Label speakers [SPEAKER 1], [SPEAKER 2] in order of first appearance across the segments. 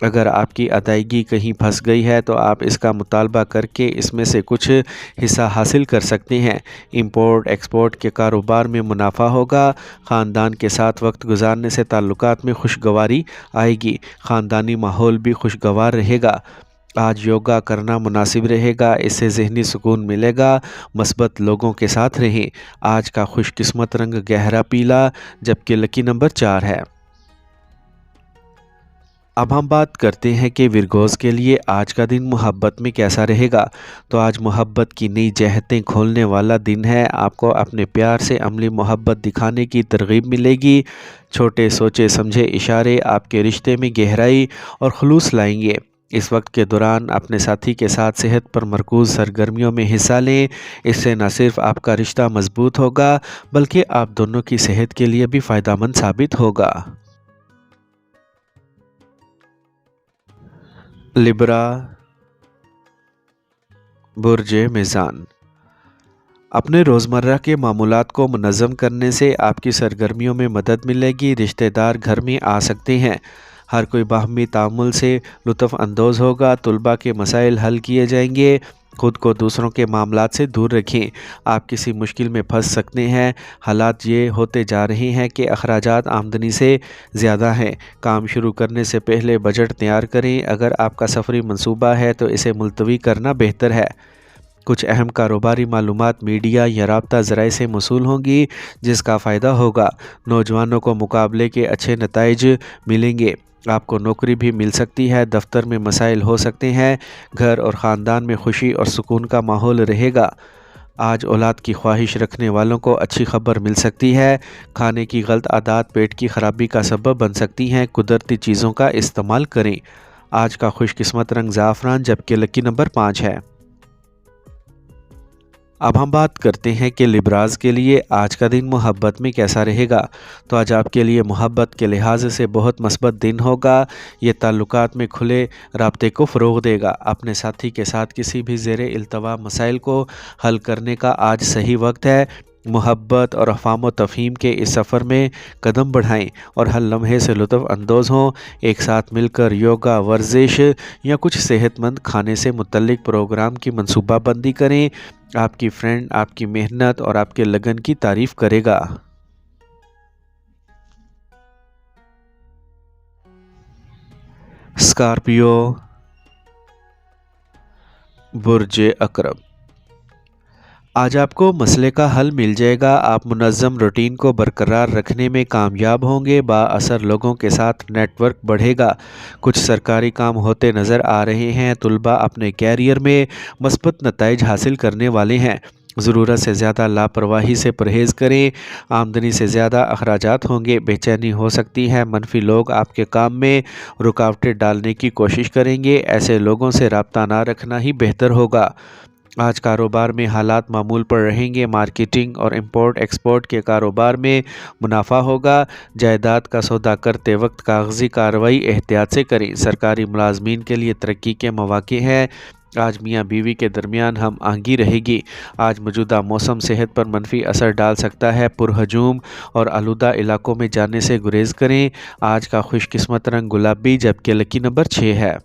[SPEAKER 1] اگر آپ کی ادائیگی کہیں پھنس گئی ہے تو آپ اس کا مطالبہ کر کے اس میں سے کچھ حصہ حاصل کر سکتے ہیں۔ امپورٹ ایکسپورٹ کے کاروبار میں منافع ہوگا۔ خاندان کے ساتھ وقت گزارنے سے تعلقات میں خوشگواری آئے گی۔ خاندانی ماحول بھی خوشگوار رہے گا۔ آج یوگا کرنا مناسب رہے گا، اس سے ذہنی سکون ملے گا۔ مثبت لوگوں کے ساتھ رہیں۔ آج کا خوش قسمت رنگ گہرا پیلا جبکہ لکی نمبر 4 ہے۔ اب ہم بات کرتے ہیں کہ ورگوز کے لیے آج کا دن محبت میں کیسا رہے گا۔ تو آج محبت کی نئی جہتیں کھولنے والا دن ہے۔ آپ کو اپنے پیار سے عملی محبت دکھانے کی ترغیب ملے گی۔ چھوٹے سوچے سمجھے اشارے آپ کے رشتے میں گہرائی اور خلوص لائیں گے۔ اس وقت کے دوران اپنے ساتھی کے ساتھ صحت پر مرکوز سرگرمیوں میں حصہ لیں۔ اس سے نہ صرف آپ کا رشتہ مضبوط ہوگا بلکہ آپ دونوں کی صحت کے لیے بھی فائدہ مند ثابت ہوگا۔ لبرا، برج میزان۔ اپنے روزمرہ کے معمولات کو منظم کرنے سے آپ کی سرگرمیوں میں مدد ملے گی۔ رشتہ دار گھر میں آ سکتے ہیں۔ ہر کوئی باہمی تعامل سے لطف اندوز ہوگا۔ طلباء کے مسائل حل کیے جائیں گے۔ خود کو دوسروں کے معاملات سے دور رکھیں۔ آپ کسی مشکل میں پھنس سکتے ہیں۔ حالات یہ ہوتے جا رہے ہیں کہ اخراجات آمدنی سے زیادہ ہیں۔ کام شروع کرنے سے پہلے بجٹ تیار کریں۔ اگر آپ کا سفری منصوبہ ہے تو اسے ملتوی کرنا بہتر ہے۔ کچھ اہم کاروباری معلومات میڈیا یا رابطہ ذرائع سے موصول ہوں گی جس کا فائدہ ہوگا۔ نوجوانوں کو مقابلے کے اچھے نتائج ملیں گے۔ آپ کو نوکری بھی مل سکتی ہے۔ دفتر میں مسائل ہو سکتے ہیں۔ گھر اور خاندان میں خوشی اور سکون کا ماحول رہے گا۔ آج اولاد کی خواہش رکھنے والوں کو اچھی خبر مل سکتی ہے۔ کھانے کی غلط عادات پیٹ کی خرابی کا سبب بن سکتی ہیں۔ قدرتی چیزوں کا استعمال کریں۔ آج کا خوش قسمت رنگ زعفران جبکہ لکی نمبر 5 ہے۔ اب ہم بات کرتے ہیں کہ لبراز کے لیے آج کا دن محبت میں کیسا رہے گا۔ تو آج آپ کے لیے محبت کے لحاظ سے بہت مثبت دن ہوگا۔ یہ تعلقات میں کھلے رابطے کو فروغ دے گا۔ اپنے ساتھی کے ساتھ کسی بھی زیر التوا مسائل کو حل کرنے کا آج صحیح وقت ہے۔ محبت اور افہام و تفہیم کے اس سفر میں قدم بڑھائیں اور ہر لمحے سے لطف اندوز ہوں۔ ایک ساتھ مل کر یوگا، ورزش یا کچھ صحت مند کھانے سے متعلق پروگرام کی منصوبہ بندی کریں۔ آپ کی فرینڈ آپ کی محنت اور آپ کے لگن کی تعریف کرے گا۔ اسکارپیو، برج عقرب۔ آج آپ کو مسئلے کا حل مل جائے گا۔ آپ منظم روٹین کو برقرار رکھنے میں کامیاب ہوں گے۔ با اثر لوگوں کے ساتھ نیٹ ورک بڑھے گا۔ کچھ سرکاری کام ہوتے نظر آ رہے ہیں۔ طلباء اپنے کیریئر میں مثبت نتائج حاصل کرنے والے ہیں۔ ضرورت سے زیادہ لاپرواہی سے پرہیز کریں۔ آمدنی سے زیادہ اخراجات ہوں گے۔ بے چینی ہو سکتی ہے۔ منفی لوگ آپ کے کام میں رکاوٹیں ڈالنے کی کوشش کریں گے۔ ایسے لوگوں سے رابطہ نہ رکھنا ہی بہتر ہوگا۔ آج کاروبار میں حالات معمول پر رہیں گے۔ مارکیٹنگ اور امپورٹ ایکسپورٹ کے کاروبار میں منافع ہوگا۔ جائیداد کا سودا کرتے وقت کاغذی کارروائی احتیاط سے کریں۔ سرکاری ملازمین کے لیے ترقی کے مواقع ہیں۔ آج میاں بیوی کے درمیان ہم آہنگی رہے گی۔ آج موجودہ موسم صحت پر منفی اثر ڈال سکتا ہے۔ پرہجوم اور آلودہ علاقوں میں جانے سے گریز کریں۔ آج کا خوش قسمت رنگ گلابی جبکہ لکی نمبر 6 ہے۔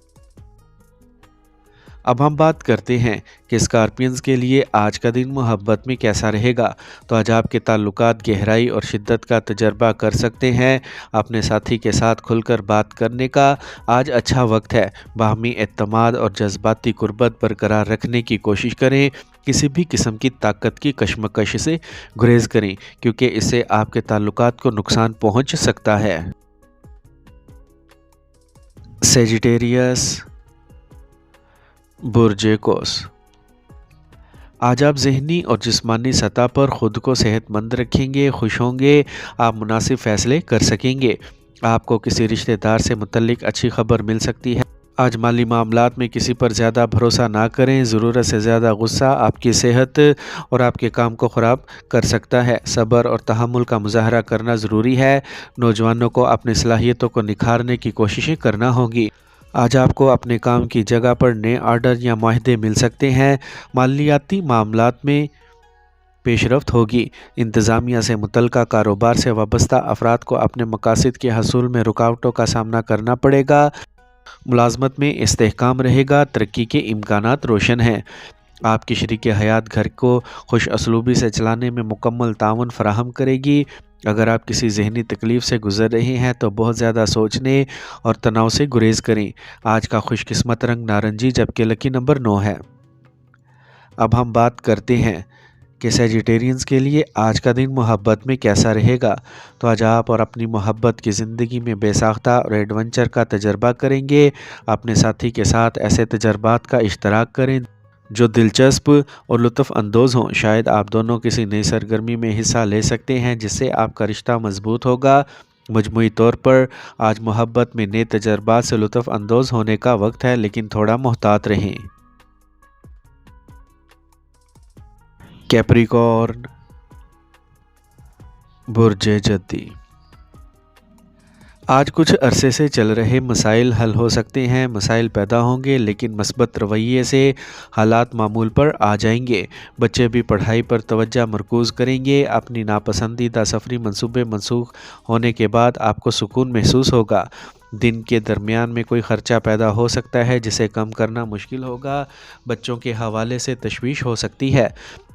[SPEAKER 1] اب ہم بات کرتے ہیں کہ اسکارپینز کے لیے آج کا دن محبت میں کیسا رہے گا۔ تو آج آپ کے تعلقات گہرائی اور شدت کا تجربہ کر سکتے ہیں۔ اپنے ساتھی کے ساتھ کھل کر بات کرنے کا آج اچھا وقت ہے۔ باہمی اعتماد اور جذباتی قربت برقرار رکھنے کی کوشش کریں۔ کسی بھی قسم کی طاقت کی کشمکش سے گریز کریں کیونکہ اس سے آپ کے تعلقات کو نقصان پہنچ سکتا ہے۔ سیجیٹیریس، برج قوس۔ آج آپ ذہنی اور جسمانی سطح پر خود کو صحت مند رکھیں گے، خوش ہوں گے۔ آپ مناسب فیصلے کر سکیں گے۔ آپ کو کسی رشتہ دار سے متعلق اچھی خبر مل سکتی ہے۔ آج مالی معاملات میں کسی پر زیادہ بھروسہ نہ کریں۔ ضرورت سے زیادہ غصہ آپ کی صحت اور آپ کے کام کو خراب کر سکتا ہے۔ صبر اور تحمل کا مظاہرہ کرنا ضروری ہے۔ نوجوانوں کو اپنی صلاحیتوں کو نکھارنے کی کوششیں کرنا ہوں گی۔ آج آپ کو اپنے کام کی جگہ پر نئے آرڈر یا معاہدے مل سکتے ہیں۔ مالیاتی معاملات میں پیش رفت ہوگی۔ انتظامیہ سے متعلقہ کاروبار سے وابستہ افراد کو اپنے مقاصد کے حصول میں رکاوٹوں کا سامنا کرنا پڑے گا۔ ملازمت میں استحکام رہے گا، ترقی کے امکانات روشن ہیں۔ آپ کی شریک حیات گھر کو خوش اسلوبی سے چلانے میں مکمل تعاون فراہم کرے گی۔ اگر آپ کسی ذہنی تکلیف سے گزر رہے ہیں تو بہت زیادہ سوچنے اور تناؤ سے گریز کریں۔ آج کا خوش قسمت رنگ نارنجی جبکہ لکی نمبر 9 ہے۔ اب ہم بات کرتے ہیں کہ سیجیٹیرینز کے لیے آج کا دن محبت میں کیسا رہے گا۔ تو آج آپ اور اپنی محبت کی زندگی میں بے ساختہ اور ایڈونچر کا تجربہ کریں گے۔ اپنے ساتھی کے ساتھ ایسے تجربات کا اشتراک کریں جو دلچسپ اور لطف اندوز ہوں۔ شاید آپ دونوں کسی نئی سرگرمی میں حصہ لے سکتے ہیں جس سے آپ کا رشتہ مضبوط ہوگا۔ مجموعی طور پر آج محبت میں نئے تجربات سے لطف اندوز ہونے کا وقت ہے، لیکن تھوڑا محتاط رہیں۔ کیپریکارن، برج جدی۔ آج کچھ عرصے سے چل رہے مسائل حل ہو سکتے ہیں، مسائل پیدا ہوں گے لیکن مثبت رویے سے حالات معمول پر آ جائیں گے۔ بچے بھی پڑھائی پر توجہ مرکوز کریں گے۔ اپنی ناپسندیدہ سفری منصوبے منسوخ ہونے کے بعد آپ کو سکون محسوس ہوگا۔ دن کے درمیان میں کوئی خرچہ پیدا ہو سکتا ہے جسے کم کرنا مشکل ہوگا۔ بچوں کے حوالے سے تشویش ہو سکتی ہے۔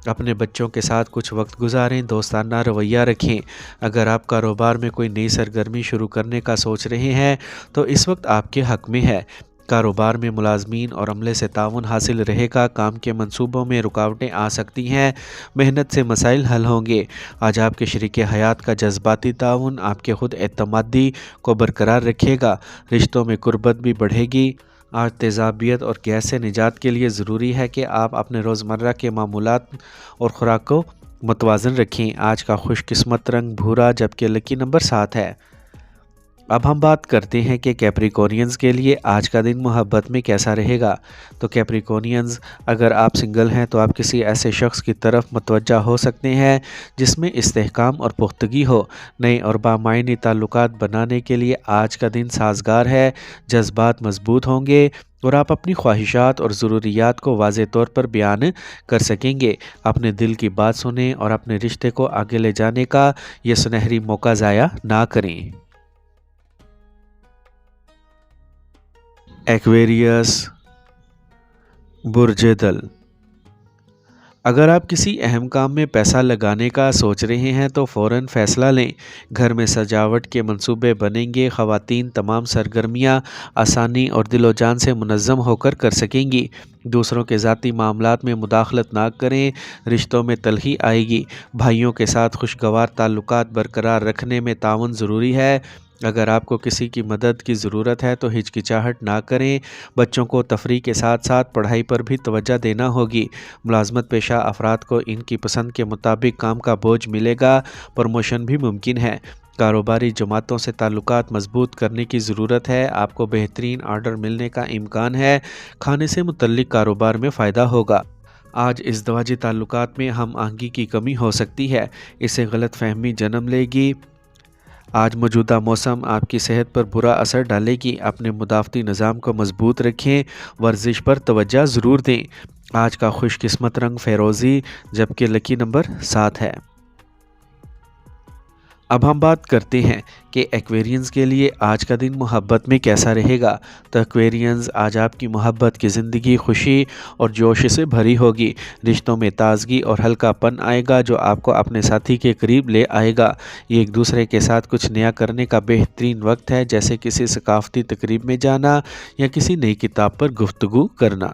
[SPEAKER 1] اپنے بچوں کے ساتھ کچھ وقت گزاریں، دوستانہ رویہ رکھیں۔ اگر آپ کاروبار میں کوئی نئی سرگرمی شروع کرنے کا سوچ رہے ہیں تو اس وقت آپ کے حق میں ہے۔ کاروبار میں ملازمین اور عملے سے تعاون حاصل رہے گا۔ کام کے منصوبوں میں رکاوٹیں آ سکتی ہیں، محنت سے مسائل حل ہوں گے۔ آج آپ کے شریک حیات کا جذباتی تعاون آپ کے خود اعتمادی کو برقرار رکھے گا۔ رشتوں میں قربت بھی بڑھے گی۔ آج تیزابیت اور گیس سے نجات کے لیے ضروری ہے کہ آپ اپنے روزمرہ کے معمولات اور خوراک کو متوازن رکھیں۔ آج کا خوش قسمت رنگ بھورا جبکہ لکی نمبر 7 ہے۔ اب ہم بات کرتے ہیں کہ کیپریکورنز کے لیے آج کا دن محبت میں کیسا رہے گا۔ تو کیپریکورنز، اگر آپ سنگل ہیں تو آپ کسی ایسے شخص کی طرف متوجہ ہو سکتے ہیں جس میں استحکام اور پختگی ہو۔ نئے اور بامعنی تعلقات بنانے کے لیے آج کا دن سازگار ہے۔ جذبات مضبوط ہوں گے اور آپ اپنی خواہشات اور ضروریات کو واضح طور پر بیان کر سکیں گے۔ اپنے دل کی بات سنیں اور اپنے رشتے کو آگے لے جانے کا یہ سنہری موقع ضائع نہ کریں۔ ایکویریس، برج دل۔ اگر آپ کسی اہم کام میں پیسہ لگانے کا سوچ رہے ہیں تو فوراً فیصلہ لیں۔ گھر میں سجاوٹ کے منصوبے بنیں گے۔ خواتین تمام سرگرمیاں آسانی اور دل و جان سے منظم ہو کر سکیں گی۔ دوسروں کے ذاتی معاملات میں مداخلت نہ کریں، رشتوں میں تلخی آئے گی۔ بھائیوں کے ساتھ خوشگوار تعلقات برقرار رکھنے میں تعاون ضروری ہے۔ اگر آپ کو کسی کی مدد کی ضرورت ہے تو ہچکچاہٹ نہ کریں۔ بچوں کو تفریح کے ساتھ ساتھ پڑھائی پر بھی توجہ دینا ہوگی۔ ملازمت پیشہ افراد کو ان کی پسند کے مطابق کام کا بوجھ ملے گا، پروموشن بھی ممکن ہے۔ کاروباری جماعتوں سے تعلقات مضبوط کرنے کی ضرورت ہے، آپ کو بہترین آرڈر ملنے کا امکان ہے۔ کھانے سے متعلق کاروبار میں فائدہ ہوگا۔ آج ازدواجی تعلقات میں ہم آہنگی کی کمی ہو سکتی ہے، اس سے غلط فہمی جنم لے گی۔ آج موجودہ موسم آپ کی صحت پر برا اثر ڈالے گی۔ اپنے مدافعتی نظام کو مضبوط رکھیں، ورزش پر توجہ ضرور دیں۔ آج کا خوش قسمت رنگ فیروزی جبکہ لکی نمبر 7 ہے۔ اب ہم بات کرتے ہیں کہ ایکویرینز کے لیے آج کا دن محبت میں کیسا رہے گا۔ تو ایکویرینز، آج آپ کی محبت کی زندگی خوشی اور جوش سے بھری ہوگی۔ رشتوں میں تازگی اور ہلکا پن آئے گا جو آپ کو اپنے ساتھی کے قریب لے آئے گا۔ یہ ایک دوسرے کے ساتھ کچھ نیا کرنے کا بہترین وقت ہے، جیسے کسی ثقافتی تقریب میں جانا یا کسی نئی کتاب پر گفتگو کرنا۔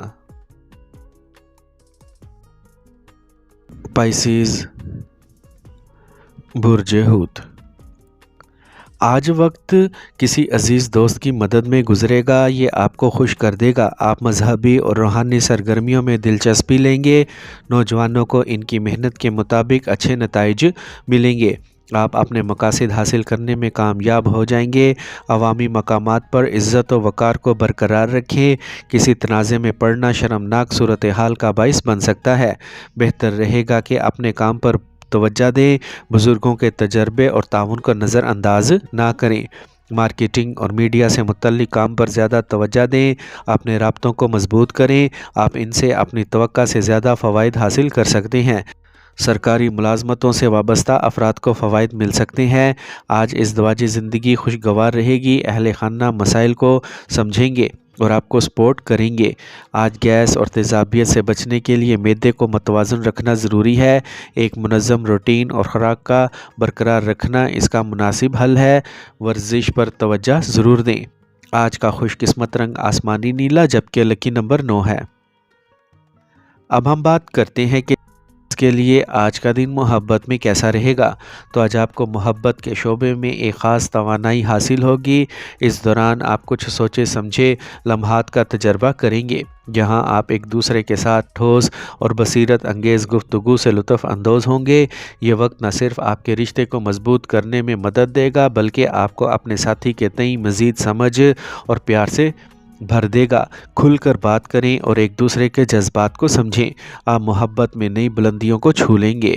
[SPEAKER 1] پائسیز، برج حوت۔ آج وقت کسی عزیز دوست کی مدد میں گزرے گا، یہ آپ کو خوش کر دے گا۔ آپ مذہبی اور روحانی سرگرمیوں میں دلچسپی لیں گے۔ نوجوانوں کو ان کی محنت کے مطابق اچھے نتائج ملیں گے۔ آپ اپنے مقاصد حاصل کرنے میں کامیاب ہو جائیں گے۔ عوامی مقامات پر عزت و وقار کو برقرار رکھیں۔ کسی تنازع میں پڑنا شرمناک صورتحال کا باعث بن سکتا ہے۔ بہتر رہے گا کہ اپنے کام پر توجہ دیں، بزرگوں کے تجربے اور تعاون کو نظر انداز نہ کریں۔ مارکیٹنگ اور میڈیا سے متعلق کام پر زیادہ توجہ دیں، اپنے رابطوں کو مضبوط کریں، آپ ان سے اپنی توقع سے زیادہ فوائد حاصل کر سکتے ہیں۔ سرکاری ملازمتوں سے وابستہ افراد کو فوائد مل سکتے ہیں۔ آج ازدواجی زندگی خوشگوار رہے گی، اہل خانہ مسائل کو سمجھیں گے اور آپ کو سپورٹ کریں گے۔ آج گیس اور تیزابیت سے بچنے کے لیے معدے کو متوازن رکھنا ضروری ہے۔ ایک منظم روٹین اور خوراک کا برقرار رکھنا اس کا مناسب حل ہے۔ ورزش پر توجہ ضرور دیں۔ آج کا خوش قسمت رنگ آسمانی نیلا جبکہ لکی نمبر 9 ہے۔ اب ہم بات کرتے ہیں کہ اس کے لیے آج کا دن محبت میں کیسا رہے گا۔ تو آج آپ کو محبت کے شعبے میں ایک خاص توانائی حاصل ہوگی۔ اس دوران آپ کچھ سوچے سمجھے لمحات کا تجربہ کریں گے، جہاں آپ ایک دوسرے کے ساتھ ٹھوس اور بصیرت انگیز گفتگو سے لطف اندوز ہوں گے۔ یہ وقت نہ صرف آپ کے رشتے کو مضبوط کرنے میں مدد دے گا بلکہ آپ کو اپنے ساتھی کے تئیں مزید سمجھ اور پیار سے بھر دے گا۔ کھل کر بات کریں اور ایک دوسرے کے جذبات کو سمجھیں۔ آپ محبت میں نئی بلندیوں کو چھو لیں گے۔